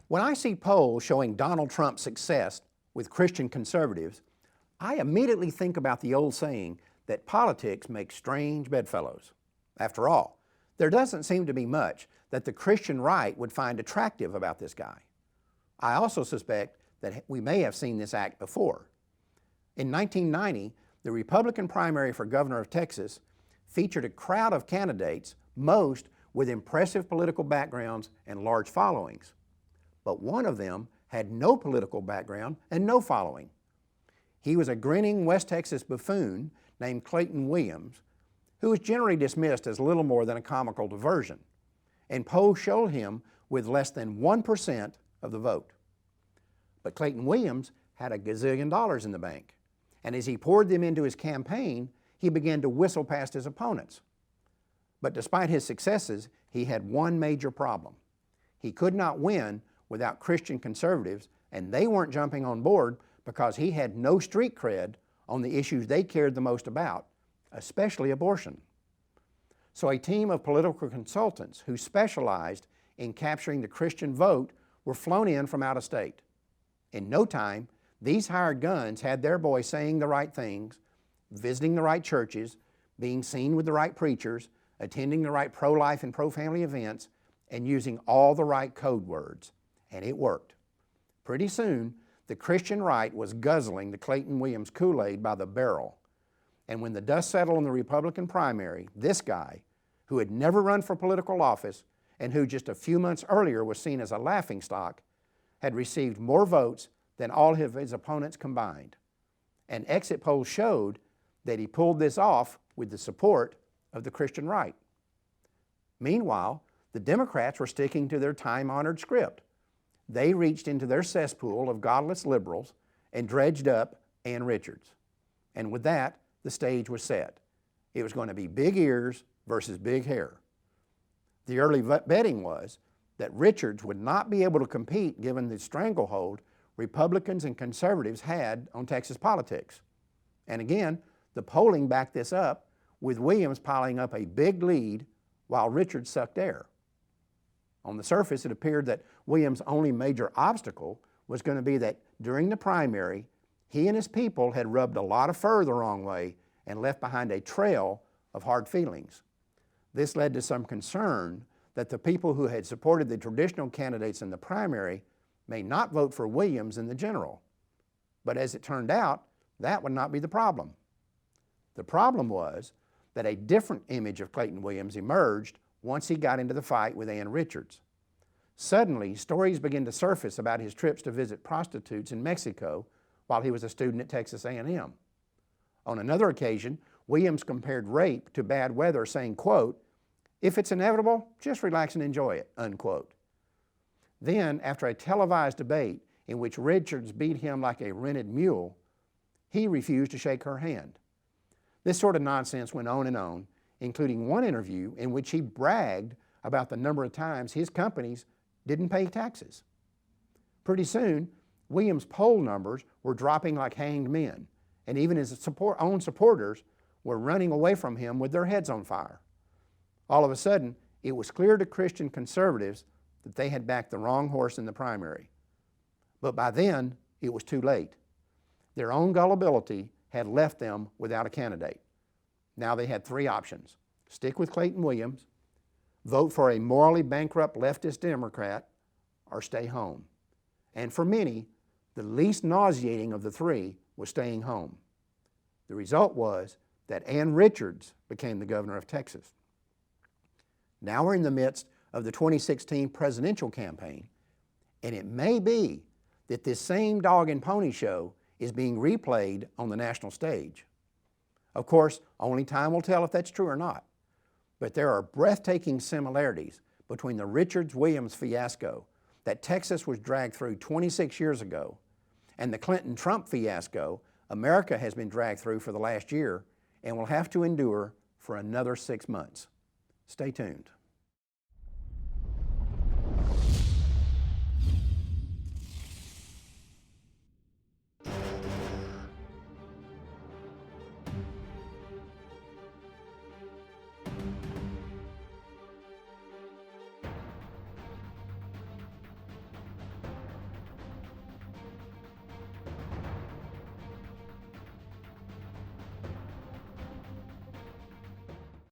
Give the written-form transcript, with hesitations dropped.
When I see polls showing Donald Trump's success with Christian conservatives, I immediately think about the old saying that politics makes strange bedfellows. After all, there doesn't seem to be much that the Christian right would find attractive about this guy. I also suspect that we may have seen this act before. In 1990, the Republican primary for governor of Texas featured a crowd of candidates, most with impressive political backgrounds and large followings. But one of them had no political background and no following. He was a grinning West Texas buffoon named Clayton Williams, who was generally dismissed as little more than a comical diversion, and polls showed him with less than 1% of the vote. But Clayton Williams had a gazillion dollars in the bank, and as he poured them into his campaign, he began to whistle past his opponents. But despite his successes, he had one major problem. He could not win without Christian conservatives, and they weren't jumping on board because he had no street cred on the issues they cared the most about, especially abortion. So a team of political consultants who specialized in capturing the Christian vote were flown in from out of state. In no time, these hired guns had their boy saying the right things, visiting the right churches, being seen with the right preachers, attending the right pro-life and pro-family events, and using all the right code words. And it worked. Pretty soon, the Christian right was guzzling the Clayton Williams Kool-Aid by the barrel. And when the dust settled on the Republican primary, this guy, who had never run for political office and who just a few months earlier was seen as a laughingstock, had received more votes than all of his opponents combined. And exit polls showed that he pulled this off with the support of the Christian right. Meanwhile, the Democrats were sticking to their time-honored script. They reached into their cesspool of godless liberals and dredged up Ann Richards. And with that, the stage was set. It was going to be big ears versus big hair. The early betting was that Richards would not be able to compete given the stranglehold Republicans and conservatives had on Texas politics. And again, the polling backed this up, with Williams piling up a big lead while Richards sucked air. On the surface, it appeared that Williams' only major obstacle was going to be that during the primary, he and his people had rubbed a lot of fur the wrong way and left behind a trail of hard feelings. This led to some concern that the people who had supported the traditional candidates in the primary may not vote for Williams in the general. But as it turned out, that would not be the problem. The problem was that a different image of Clayton Williams emerged once he got into the fight with Ann Richards. Suddenly, stories began to surface about his trips to visit prostitutes in Mexico while he was a student at Texas A&M. On another occasion, Williams compared rape to bad weather, saying, quote, "If it's inevitable, just relax and enjoy it," unquote. Then, after a televised debate in which Richards beat him like a rented mule, he refused to shake her hand. This sort of nonsense went on and on, including one interview in which he bragged about the number of times his companies didn't pay taxes. Pretty soon, Williams' poll numbers were dropping like hanged men, and even his own supporters were running away from him with their heads on fire. All of a sudden, it was clear to Christian conservatives that they had backed the wrong horse in the primary. But by then, it was too late. Their own gullibility had left them without a candidate. Now they had three options: stick with Clayton Williams, vote for a morally bankrupt leftist Democrat, or stay home. And for many, the least nauseating of the three was staying home. The result was that Ann Richards became the governor of Texas. Now we're in the midst of the 2016 presidential campaign, and it may be that this same dog and pony show is being replayed on the national stage. Of course, only time will tell if that's true or not, but there are breathtaking similarities between the Richards-Williams fiasco that Texas was dragged through 26 years ago and the Clinton-Trump fiasco America has been dragged through for the last year and will have to endure for another 6 months. Stay tuned.